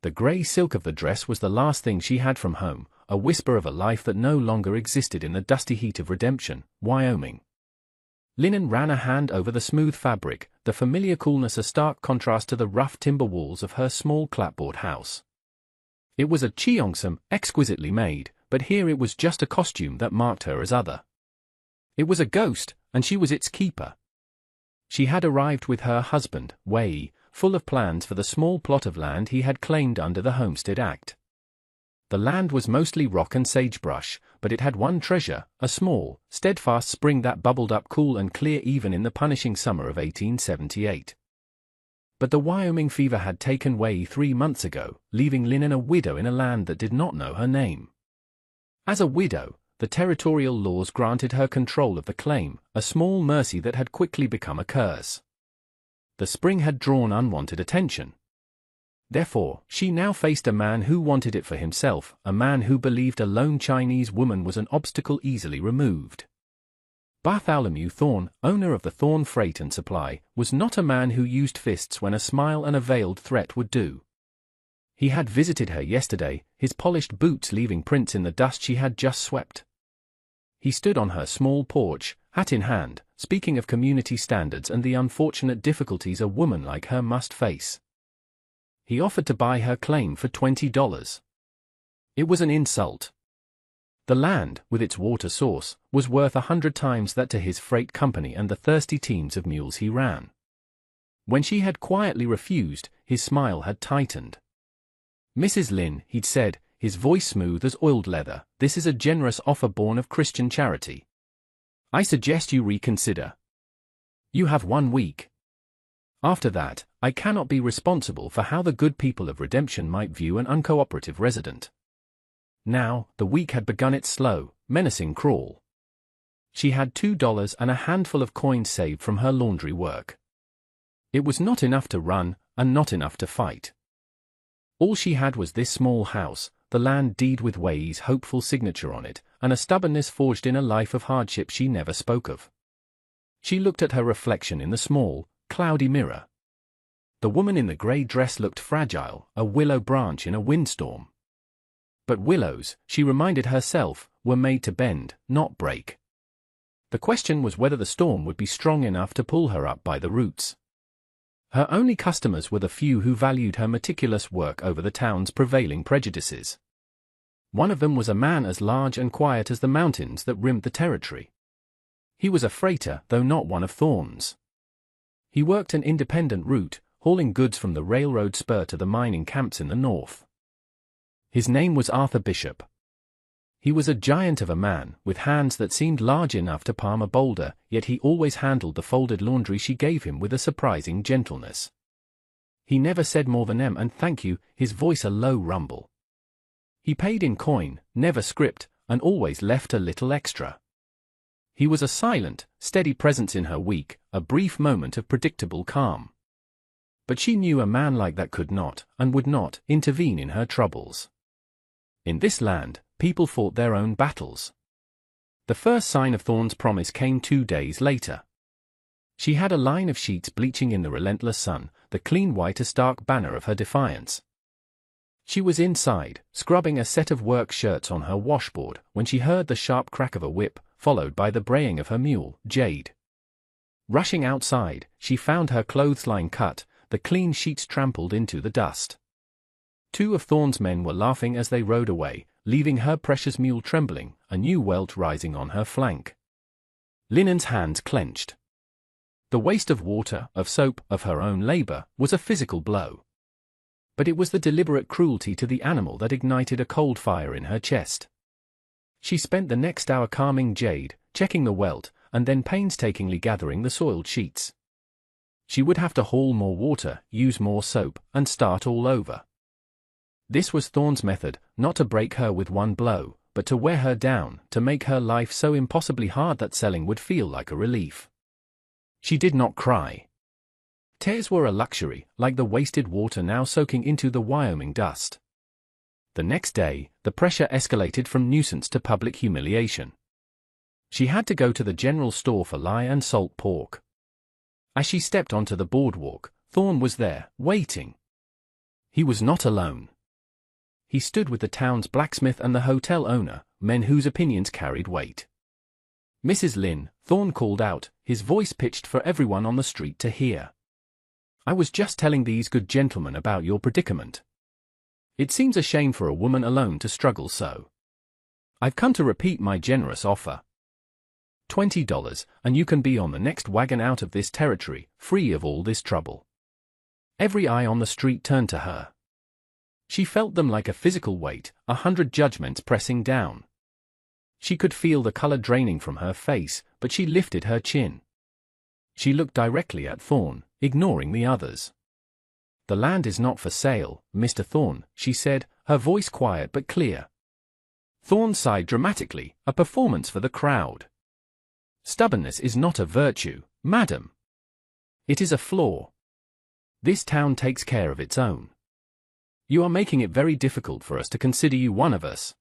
The grey silk of the dress was the last thing she had from home, a whisper of a life that no longer existed in the dusty heat of Redemption, Wyoming. Linen ran a hand over the smooth fabric, the familiar coolness a stark contrast to the rough timber walls of her small clapboard house. It was a cheongsam, exquisitely made, but here it was just a costume that marked her as other. It was a ghost, and she was its keeper. She had arrived with her husband, Wei, full of plans for the small plot of land he had claimed under the Homestead Act. The land was mostly rock and sagebrush, but it had one treasure, a small, steadfast spring that bubbled up cool and clear even in the punishing summer of 1878. But the Wyoming fever had taken Wei 3 months ago, leaving Linen a widow in a land that did not know her name. As a widow, the territorial laws granted her control of the claim, a small mercy that had quickly become a curse. The spring had drawn unwanted attention. Therefore, she now faced a man who wanted it for himself, a man who believed a lone Chinese woman was an obstacle easily removed. Bartholomew Thorne, owner of the Thorne Freight and Supply, was not a man who used fists when a smile and a veiled threat would do. He had visited her yesterday, his polished boots leaving prints in the dust she had just swept. He stood on her small porch, hat in hand, speaking of community standards and the unfortunate difficulties a woman like her must face. He offered to buy her claim for $20. It was an insult. The land, with its water source, was worth 100 times that to his freight company and the thirsty teams of mules he ran. When she had quietly refused, his smile had tightened. "Mrs. Lin," he'd said, his voice smooth as oiled leather, "this is a generous offer born of Christian charity. I suggest you reconsider. You have 1 week. After that, I cannot be responsible for how the good people of Redemption might view an uncooperative resident." Now, the week had begun its slow, menacing crawl. She had $2 and a handful of coins saved from her laundry work. It was not enough to run, and not enough to fight. All she had was this small house, the land deed with Wei's hopeful signature on it, and a stubbornness forged in a life of hardship she never spoke of. She looked at her reflection in the small, cloudy mirror. The woman in the grey dress looked fragile, a willow branch in a windstorm. But willows, she reminded herself, were made to bend, not break. The question was whether the storm would be strong enough to pull her up by the roots. Her only customers were the few who valued her meticulous work over the town's prevailing prejudices. One of them was a man as large and quiet as the mountains that rimmed the territory. He was a freighter, though not one of Thorne's. He worked an independent route, hauling goods from the railroad spur to the mining camps in the north. His name was Arthur Bishop. He was a giant of a man, with hands that seemed large enough to palm a boulder, yet he always handled the folded laundry she gave him with a surprising gentleness. He never said more than and thank you, his voice a low rumble. He paid in coin, never script, and always left a little extra. He was a silent, steady presence in her week, a brief moment of predictable calm. But she knew a man like that could not, and would not, intervene in her troubles. In this land, people fought their own battles. The first sign of Thorne's promise came 2 days later. She had a line of sheets bleaching in the relentless sun, the clean white a stark banner of her defiance. She was inside, scrubbing a set of work shirts on her washboard, when she heard the sharp crack of a whip, followed by the braying of her mule, Jade. Rushing outside, she found her clothesline cut, the clean sheets trampled into the dust. 2 of Thorne's men were laughing as they rode away, leaving her precious mule trembling, a new welt rising on her flank. Linen's hands clenched. The waste of water, of soap, of her own labor, was a physical blow. But it was the deliberate cruelty to the animal that ignited a cold fire in her chest. She spent the next hour calming Jade, checking the welt, and then painstakingly gathering the soiled sheets. She would have to haul more water, use more soap, and start all over. This was Thorne's method, not to break her with one blow, but to wear her down, to make her life so impossibly hard that selling would feel like a relief. She did not cry. Tears were a luxury, like the wasted water now soaking into the Wyoming dust. The next day, the pressure escalated from nuisance to public humiliation. She had to go to the general store for lye and salt pork. As she stepped onto the boardwalk, Thorne was there, waiting. He was not alone. He stood with the town's blacksmith and the hotel owner, men whose opinions carried weight. "Mrs. Lynn," Thorne called out, his voice pitched for everyone on the street to hear. "I was just telling these good gentlemen about your predicament. It seems a shame for a woman alone to struggle so. I've come to repeat my generous offer. $20, and you can be on the next wagon out of this territory, free of all this trouble." Every eye on the street turned to her. She felt them like a physical weight, 100 judgments pressing down. She could feel the color draining from her face, but she lifted her chin. She looked directly at Thorne, ignoring the others. "The land is not for sale, Mr. Thorne," she said, her voice quiet but clear. Thorne sighed dramatically, a performance for the crowd. "Stubbornness is not a virtue, madam. It is a flaw. This town takes care of its own. You are making it very difficult for us to consider you one of us."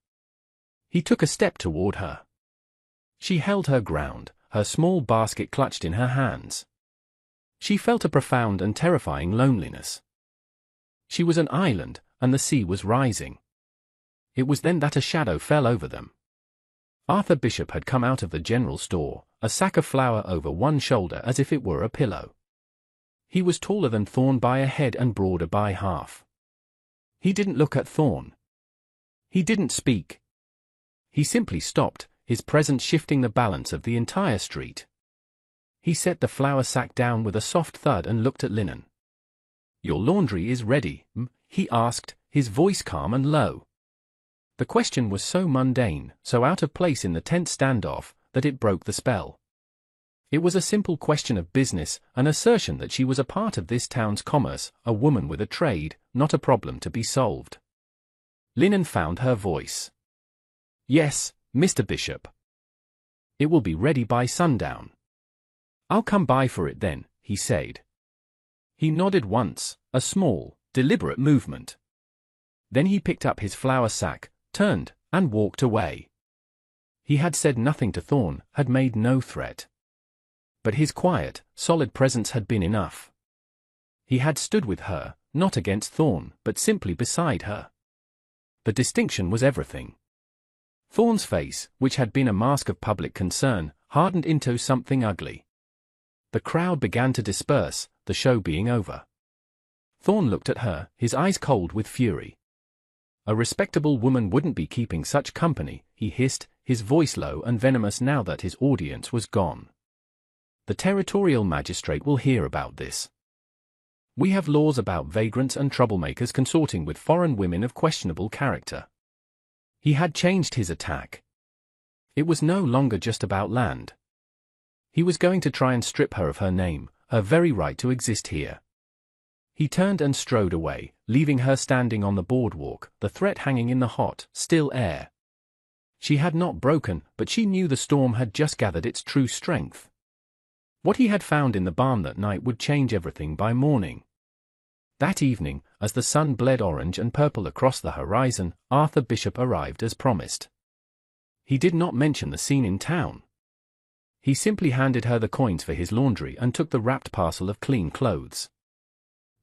He took a step toward her. She held her ground, her small basket clutched in her hands. She felt a profound and terrifying loneliness. She was an island, and the sea was rising. It was then that a shadow fell over them. Arthur Bishop had come out of the general store, a sack of flour over one shoulder as if it were a pillow. He was taller than Thorne by a head and broader by half. He didn't look at Thorne. He didn't speak. He simply stopped, his presence shifting the balance of the entire street. He set the flour sack down with a soft thud and looked at Linen. "Your laundry is ready," he asked, his voice calm and low. The question was so mundane, so out of place in the tense standoff, that it broke the spell. It was a simple question of business, an assertion that she was a part of this town's commerce, a woman with a trade, not a problem to be solved. Linen found her voice. "Yes, Mr. Bishop. It will be ready by sundown." "I'll come by for it then," he said. He nodded once, a small, deliberate movement. Then he picked up his flour sack, turned, and walked away. He had said nothing to Thorne, had made no threat. But his quiet, solid presence had been enough. He had stood with her, not against Thorne, but simply beside her. The distinction was everything. Thorne's face, which had been a mask of public concern, hardened into something ugly. The crowd began to disperse, the show being over. Thorne looked at her, his eyes cold with fury. "A respectable woman wouldn't be keeping such company," he hissed, his voice low and venomous now that his audience was gone. "The territorial magistrate will hear about this. We have laws about vagrants and troublemakers consorting with foreign women of questionable character." He had changed his attack. It was no longer just about land. He was going to try and strip her of her name, her very right to exist here. He turned and strode away, leaving her standing on the boardwalk, the threat hanging in the hot, still air. She had not broken, but she knew the storm had just gathered its true strength. What he had found in the barn that night would change everything by morning. That evening, as the sun bled orange and purple across the horizon, Arthur Bishop arrived as promised. He did not mention the scene in town. He simply handed her the coins for his laundry and took the wrapped parcel of clean clothes.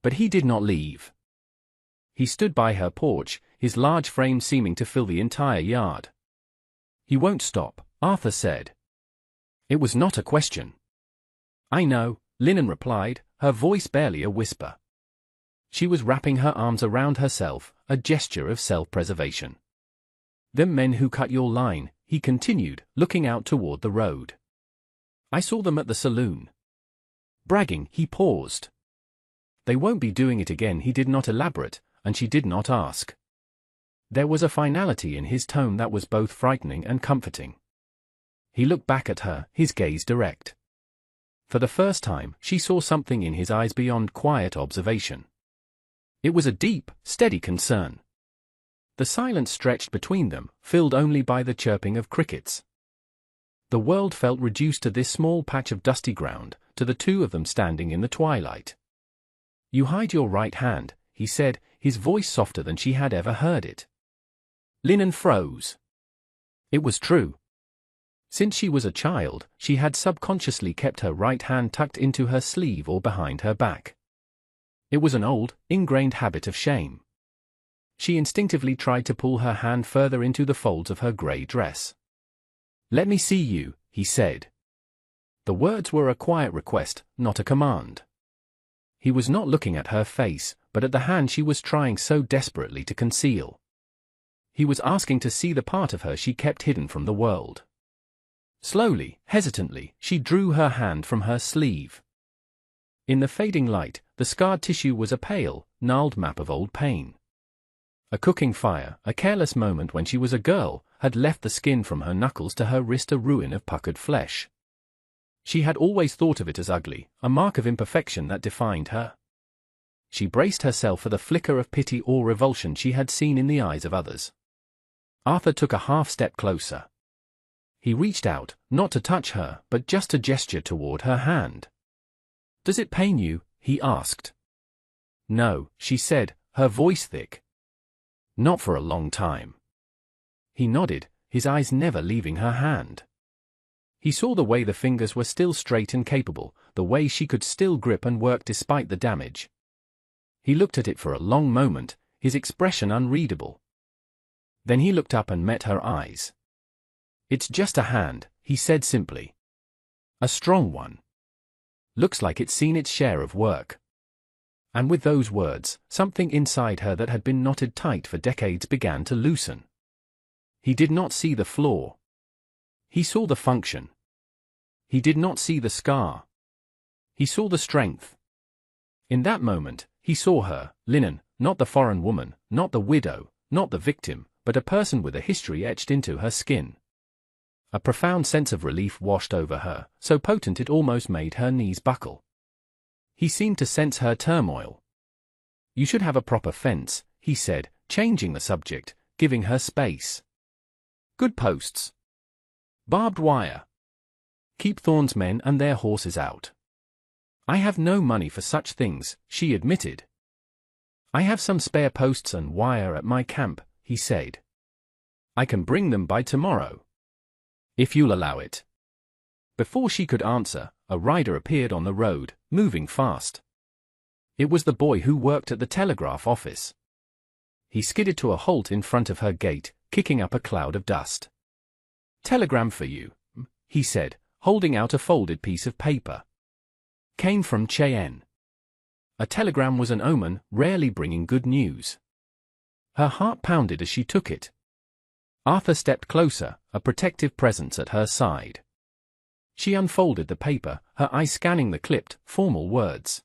But he did not leave. He stood by her porch, his large frame seeming to fill the entire yard. "He won't stop," Arthur said. It was not a question. "I know," Linen replied, her voice barely a whisper. She was wrapping her arms around herself, a gesture of self-preservation. "Them men who cut your line," he continued, looking out toward the road. "I saw them at the saloon." Bragging, he paused. "They won't be doing it again," he did not elaborate, and she did not ask. There was a finality in his tone that was both frightening and comforting. He looked back at her, his gaze direct. For the first time, she saw something in his eyes beyond quiet observation. It was a deep, steady concern. The silence stretched between them, filled only by the chirping of crickets. The world felt reduced to this small patch of dusty ground, to the two of them standing in the twilight. "You hide your right hand," he said, his voice softer than she had ever heard it. Linen froze. It was true. Since she was a child, she had subconsciously kept her right hand tucked into her sleeve or behind her back. It was an old, ingrained habit of shame. She instinctively tried to pull her hand further into the folds of her grey dress. "Let me see you," he said. The words were a quiet request, not a command. He was not looking at her face, but at the hand she was trying so desperately to conceal. He was asking to see the part of her she kept hidden from the world. Slowly, hesitantly, she drew her hand from her sleeve. In the fading light, the scarred tissue was a pale, gnarled map of old pain. A cooking fire, a careless moment when she was a girl, had left the skin from her knuckles to her wrist a ruin of puckered flesh. She had always thought of it as ugly, a mark of imperfection that defined her. She braced herself for the flicker of pity or revulsion she had seen in the eyes of others. Arthur took a half-step closer. He reached out, not to touch her, but just to gesture toward her hand. "Does it pain you?" he asked. "No," she said, her voice thick. "Not for a long time." He nodded, his eyes never leaving her hand. He saw the way the fingers were still straight and capable, the way she could still grip and work despite the damage. He looked at it for a long moment, his expression unreadable. Then he looked up and met her eyes. "It's just a hand," he said simply. "A strong one. Looks like it's seen its share of work." And with those words, something inside her that had been knotted tight for decades began to loosen. He did not see the flaw. He saw the function. He did not see the scar. He saw the strength. In that moment, he saw her, Linen, not the foreign woman, not the widow, not the victim, but a person with a history etched into her skin. A profound sense of relief washed over her, so potent it almost made her knees buckle. He seemed to sense her turmoil. "You should have a proper fence," he said, changing the subject, giving her space. "Good posts. Barbed wire. Keep Thorne's men and their horses out." "I have no money for such things," she admitted. "I have some spare posts and wire at my camp," he said. "I can bring them by tomorrow. If you'll allow it." Before she could answer, a rider appeared on the road, moving fast. It was the boy who worked at the telegraph office. He skidded to a halt in front of her gate, kicking up a cloud of dust. "Telegram for you," he said, holding out a folded piece of paper. "Came from Cheyenne." A telegram was an omen, rarely bringing good news. Her heart pounded as she took it. Arthur stepped closer, a protective presence at her side. She unfolded the paper, her eyes scanning the clipped, formal words.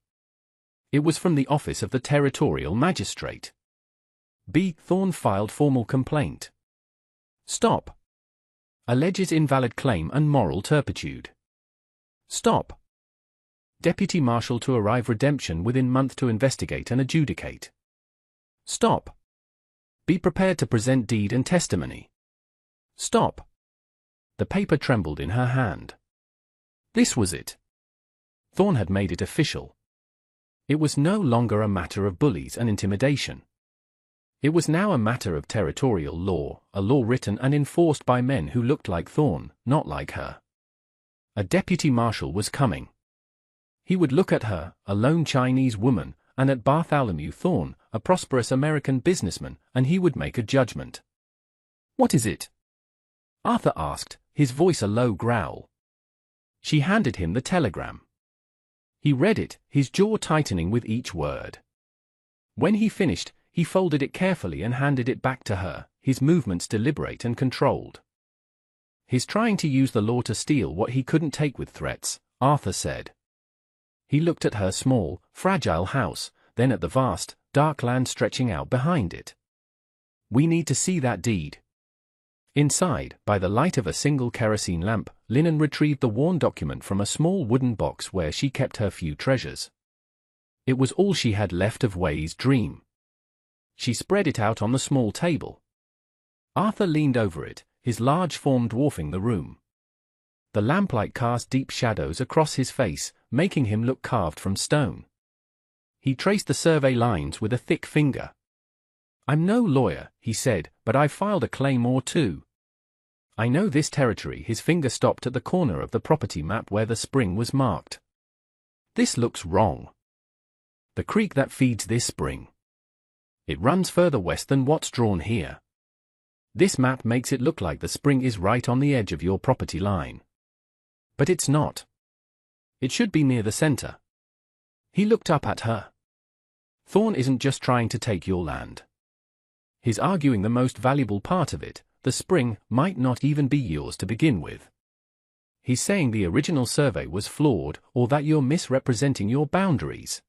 It was from the office of the territorial magistrate. B. Thorne filed formal complaint. Stop. Alleges invalid claim and moral turpitude. Stop. Deputy Marshal to arrive redemption within month to investigate and adjudicate. Stop. Be prepared to present deed and testimony. Stop. The paper trembled in her hand. This was it. Thorne had made it official. It was no longer a matter of bullies and intimidation. It was now a matter of territorial law, a law written and enforced by men who looked like Thorne, not like her. A deputy marshal was coming. He would look at her, a lone Chinese woman, and at Bartholomew Thorne, a prosperous American businessman, and he would make a judgment. "What is it?" Arthur asked, his voice a low growl. She handed him the telegram. He read it, his jaw tightening with each word. When he finished, he folded it carefully and handed it back to her, his movements deliberate and controlled. "He's trying to use the law to steal what he couldn't take with threats," Arthur said. He looked at her small, fragile house, then at the vast, dark land stretching out behind it. "We need to see that deed." Inside, by the light of a single kerosene lamp, Linen retrieved the worn document from a small wooden box where she kept her few treasures. It was all she had left of Wei's dream. She spread it out on the small table. Arthur leaned over it, his large form dwarfing the room. The lamplight cast deep shadows across his face, making him look carved from stone. He traced the survey lines with a thick finger. "I'm no lawyer," he said, "but I've filed a claim or two. I know this territory." His finger stopped at the corner of the property map where the spring was marked. "This looks wrong." The creek that feeds this spring. It runs further west than what's drawn here. This map makes it look like the spring is right on the edge of your property line. But it's not. It should be near the center. He looked up at her. Thorn isn't just trying to take your land. He's arguing the most valuable part of it, the spring, might not even be yours to begin with. He's saying the original survey was flawed, or that you're misrepresenting your boundaries.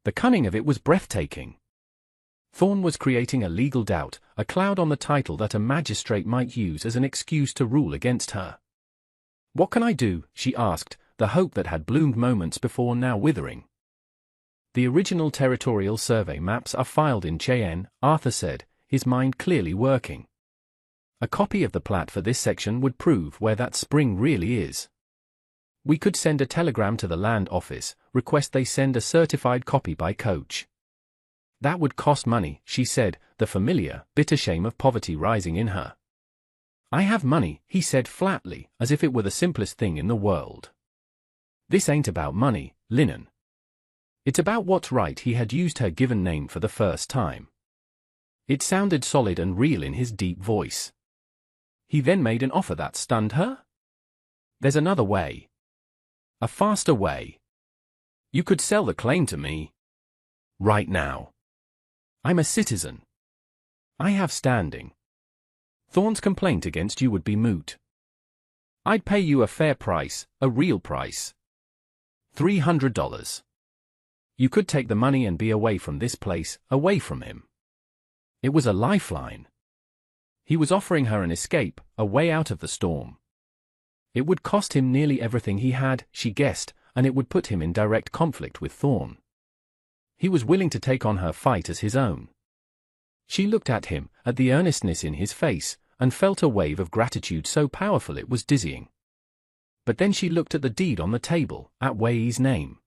The cunning of it was breathtaking. Thorn was creating a legal doubt, a cloud on the title that a magistrate might use as an excuse to rule against her. "What can I do?" she asked, the hope that had bloomed moments before now withering. "The original territorial survey maps are filed in Cheyenne," Arthur said, his mind clearly working. "A copy of the plat for this section would prove where that spring really is. We could send a telegram to the land office, request they send a certified copy by coach." "That would cost money," she said, the familiar, bitter shame of poverty rising in her. "I have money," he said flatly, as if it were the simplest thing in the world. "This ain't about money, Linen. It's about what's right." He had used her given name for the first time. It sounded solid and real in his deep voice. He then made an offer that stunned her. "There's another way. A faster way. You could sell the claim to me. Right now. I'm a citizen. I have standing. Thorn's complaint against you would be moot. I'd pay you a fair price, a real price. $300. You could take the money and be away from this place, away from him." It was a lifeline. He was offering her an escape, a way out of the storm. It would cost him nearly everything he had, she guessed, and it would put him in direct conflict with Thorn. He was willing to take on her fight as his own. She looked at him, at the earnestness in his face, and felt a wave of gratitude so powerful it was dizzying. But then she looked at the deed on the table, at Wei's name.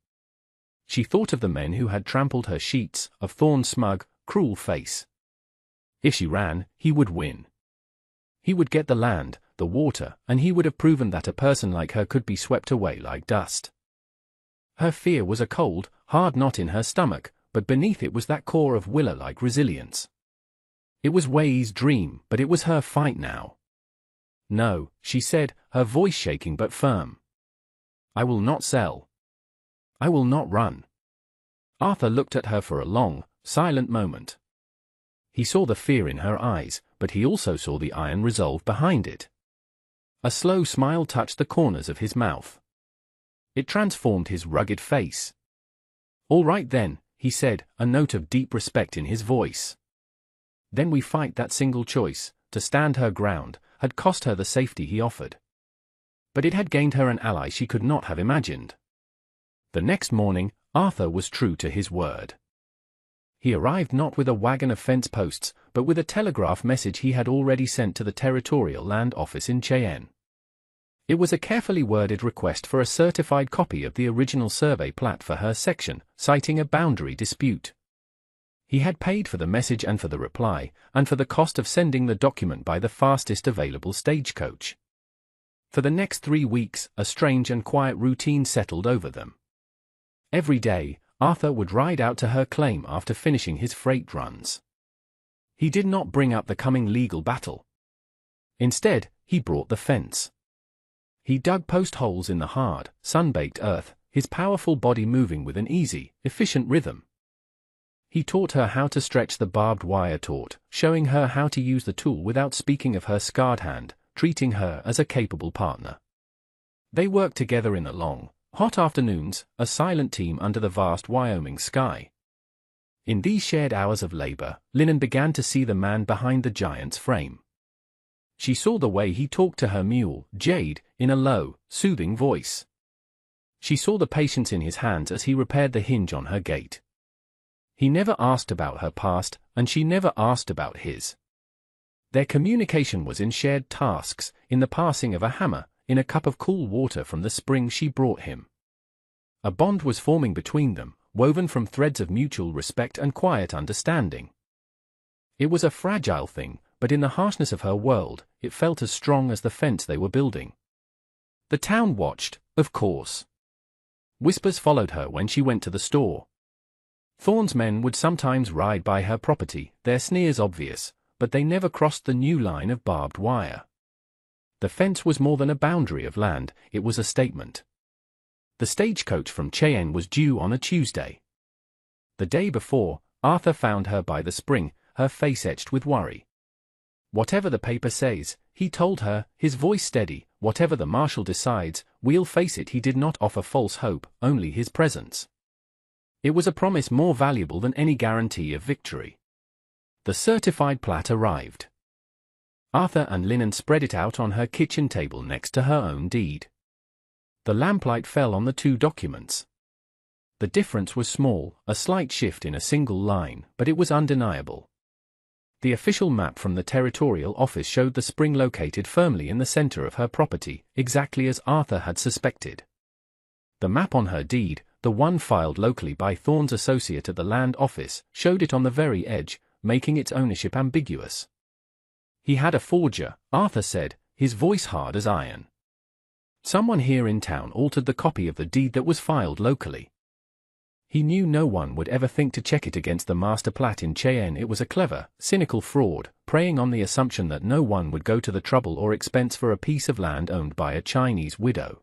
She thought of the men who had trampled her sheets, of Thorn's smug, cruel face. If she ran, he would win. He would get the land, the water, and he would have proven that a person like her could be swept away like dust. Her fear was a cold, hard knot in her stomach, but beneath it was that core of willow-like resilience. It was Wei's dream, but it was her fight now. "No," she said, her voice shaking but firm. "I will not sell. I will not run." Arthur looked at her for a long, silent moment. He saw the fear in her eyes, but he also saw the iron resolve behind it. A slow smile touched the corners of his mouth. It transformed his rugged face. "All right then," he said, a note of deep respect in his voice. "Then we fight." That single choice, to stand her ground, had cost her the safety he offered. But it had gained her an ally she could not have imagined. The next morning, Arthur was true to his word. He arrived not with a wagon of fence posts, but with a telegraph message he had already sent to the Territorial Land Office in Cheyenne. It was a carefully worded request for a certified copy of the original survey plat for her section, citing a boundary dispute. He had paid for the message and for the reply, and for the cost of sending the document by the fastest available stagecoach. For the next 3 weeks, a strange and quiet routine settled over them. Every day, Arthur would ride out to her claim after finishing his freight runs. He did not bring up the coming legal battle. Instead, he brought the fence. He dug post holes in the hard, sun-baked earth, his powerful body moving with an easy, efficient rhythm. He taught her how to stretch the barbed wire taut, showing her how to use the tool without speaking of her scarred hand, treating her as a capable partner. They worked together in the long, hot afternoons, a silent team under the vast Wyoming sky. In these shared hours of labor, Linen began to see the man behind the giant's frame. She saw the way he talked to her mule, Jade, in a low, soothing voice. She saw the patience in his hands as he repaired the hinge on her gate. He never asked about her past, and she never asked about his. Their communication was in shared tasks, in the passing of a hammer, in a cup of cool water from the spring she brought him. A bond was forming between them, woven from threads of mutual respect and quiet understanding. It was a fragile thing, but in the harshness of her world, it felt as strong as the fence they were building. The town watched, of course. Whispers followed her when she went to the store. Thorne's men would sometimes ride by her property, their sneers obvious, but they never crossed the new line of barbed wire. The fence was more than a boundary of land, it was a statement. The stagecoach from Cheyenne was due on a Tuesday. The day before, Arthur found her by the spring, her face etched with worry. "Whatever the paper says," he told her, his voice steady, "whatever the marshal decides, we'll face it." He did not offer false hope, only his presence. It was a promise more valuable than any guarantee of victory. The certified plat arrived. Arthur and Linen spread it out on her kitchen table next to her own deed. The lamplight fell on the two documents. The difference was small, a slight shift in a single line, but it was undeniable. The official map from the territorial office showed the spring located firmly in the center of her property, exactly as Arthur had suspected. The map on her deed, the one filed locally by Thorne's associate at the land office, showed it on the very edge, making its ownership ambiguous. "He had a forger," Arthur said, his voice hard as iron. "Someone here in town altered the copy of the deed that was filed locally. He knew no one would ever think to check it against the master plat in Cheyenne. It was a clever, cynical fraud, preying on the assumption that no one would go to the trouble or expense for a piece of land owned by a Chinese widow.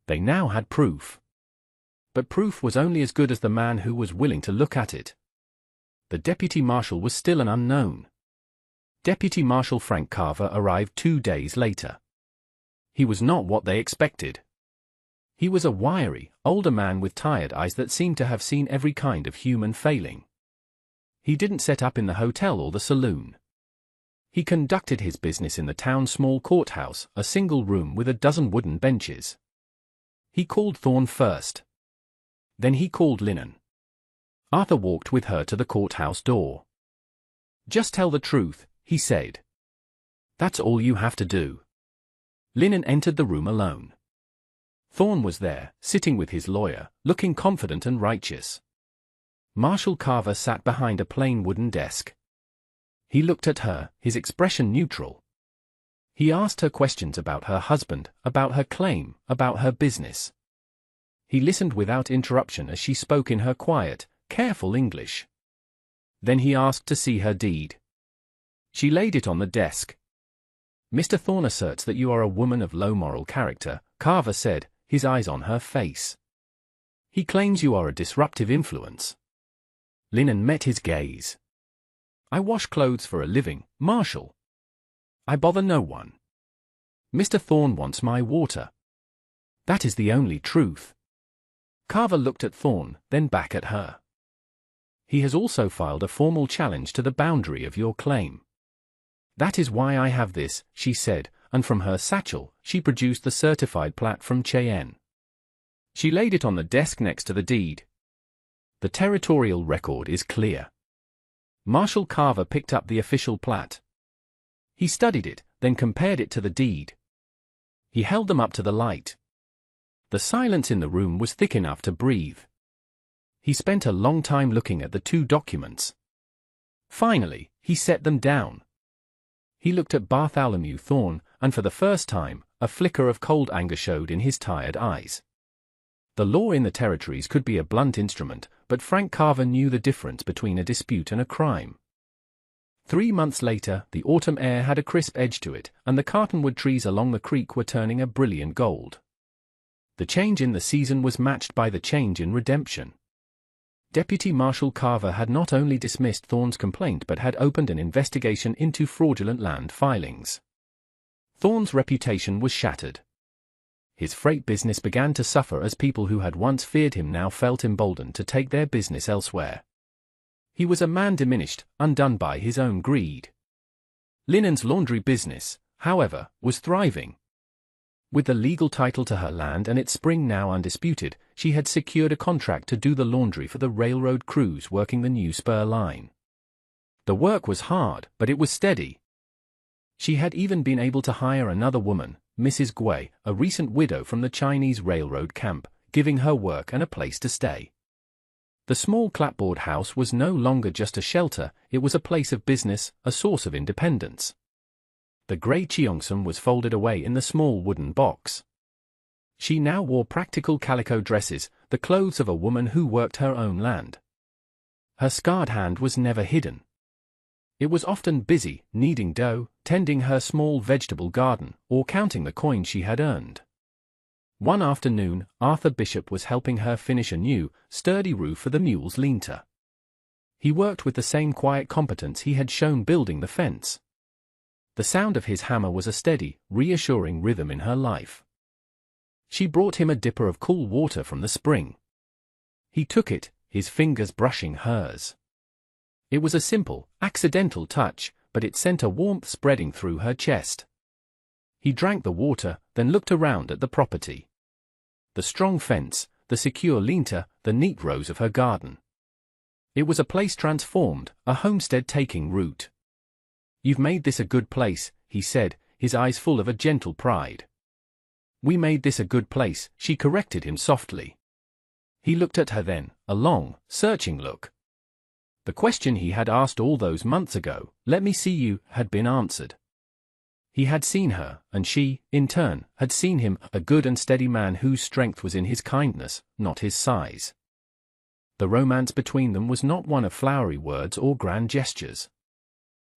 They now had proof. But proof was only as good as the man who was willing to look at it. The deputy marshal was still an unknown. Deputy Marshal Frank Carver arrived 2 days later. He was not what they expected. He was a wiry, older man with tired eyes that seemed to have seen every kind of human failing. He didn't set up in the hotel or the saloon. He conducted his business in the town's small courthouse, a single room with a dozen wooden benches. He called Thorne first. Then he called Linen. Arthur walked with her to the courthouse door. "Just tell the truth," he said. "That's all you have to do." Linen entered the room alone. Thorne was there, sitting with his lawyer, looking confident and righteous. Marshal Carver sat behind a plain wooden desk. He looked at her, his expression neutral. He asked her questions about her husband, about her claim, about her business. He listened without interruption as she spoke in her quiet, careful English. Then he asked to see her deed. She laid it on the desk. "Mr. Thorne asserts that you are a woman of low moral character," Carver said, his eyes on her face. "He claims you are a disruptive influence." Linen met his gaze. "I wash clothes for a living, Marshal. I bother no one. Mr. Thorne wants my water. That is the only truth." Carver looked at Thorne, then back at her. "He has also filed a formal challenge to the boundary of your claim. That is why I have this," she said, and from her satchel, she produced the certified plat from Cheyenne. She laid it on the desk next to the deed. "The territorial record is clear." Marshal Carver picked up the official plat. He studied it, then compared it to the deed. He held them up to the light. The silence in the room was thick enough to breathe. He spent a long time looking at the two documents. Finally, he set them down. He looked at Bartholomew Thorne, and for the first time, a flicker of cold anger showed in his tired eyes. The law in the territories could be a blunt instrument, but Frank Carver knew the difference between a dispute and a crime. 3 months later, the autumn air had a crisp edge to it, and the cottonwood trees along the creek were turning a brilliant gold. The change in the season was matched by the change in redemption. Deputy Marshal Carver had not only dismissed Thorne's complaint but had opened an investigation into fraudulent land filings. Thorne's reputation was shattered. His freight business began to suffer as people who had once feared him now felt emboldened to take their business elsewhere. He was a man diminished, undone by his own greed. Linen's laundry business, however, was thriving. With the legal title to her land and its spring now undisputed, she had secured a contract to do the laundry for the railroad crews working the new spur line. The work was hard, but it was steady. She had even been able to hire another woman, Mrs. Gui, a recent widow from the Chinese railroad camp, giving her work and a place to stay. The small clapboard house was no longer just a shelter, it was a place of business, a source of independence. The grey cheongsam was folded away in the small wooden box. She now wore practical calico dresses, the clothes of a woman who worked her own land. Her scarred hand was never hidden. It was often busy, kneading dough, tending her small vegetable garden, or counting the coins she had earned. One afternoon, Arthur Bishop was helping her finish a new, sturdy roof for the mule's lean-to. He worked with the same quiet competence he had shown building the fence. The sound of his hammer was a steady, reassuring rhythm in her life. She brought him a dipper of cool water from the spring. He took it, his fingers brushing hers. It was a simple, accidental touch, but it sent a warmth spreading through her chest. He drank the water, then looked around at the property. The strong fence, the secure lean-to, the neat rows of her garden. It was a place transformed, a homestead taking root. "You've made this a good place," he said, his eyes full of a gentle pride. "We made this a good place," she corrected him softly. He looked at her then, a long, searching look. The question he had asked all those months ago, "Let me see you," had been answered. He had seen her, and she, in turn, had seen him, a good and steady man whose strength was in his kindness, not his size. The romance between them was not one of flowery words or grand gestures.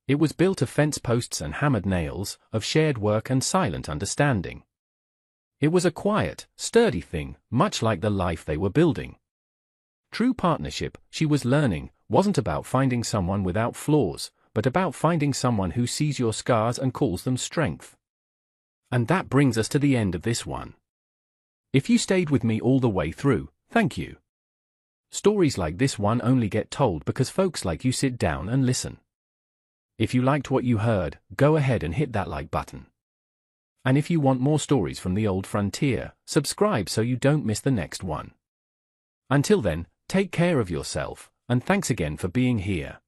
It was built of fence posts and hammered nails, of shared work and silent understanding. It was a quiet, sturdy thing, much like the life they were building. True partnership, she was learning, wasn't about finding someone without flaws, but about finding someone who sees your scars and calls them strength. And that brings us to the end of this one. If you stayed with me all the way through, thank you. Stories like this one only get told because folks like you sit down and listen. If you liked what you heard, go ahead and hit that like button. And if you want more stories from the old frontier, subscribe so you don't miss the next one. Until then, take care of yourself, and thanks again for being here.